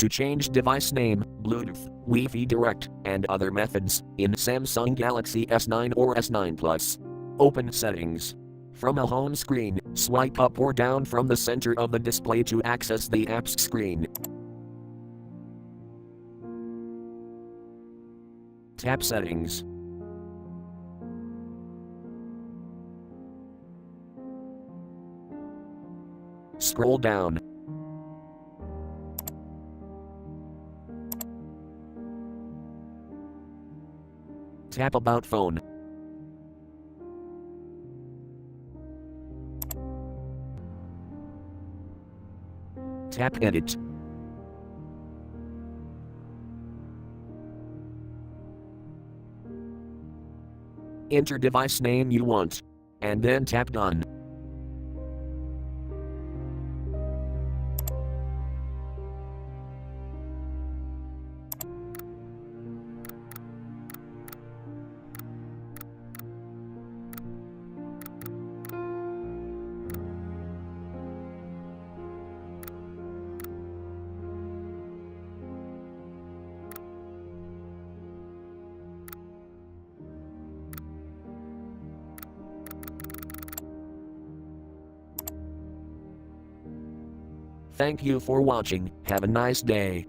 to change device name, Bluetooth, Wi-Fi Direct, and other methods in Samsung Galaxy S9 or S9 Plus. Open Settings. From a home screen, swipe up or down from the center of the display to access the apps screen. Tap Settings. Scroll down. Tap About Phone. Tap Edit. Enter device name you want, and then tap Done. Thank you for watching. Have a nice day.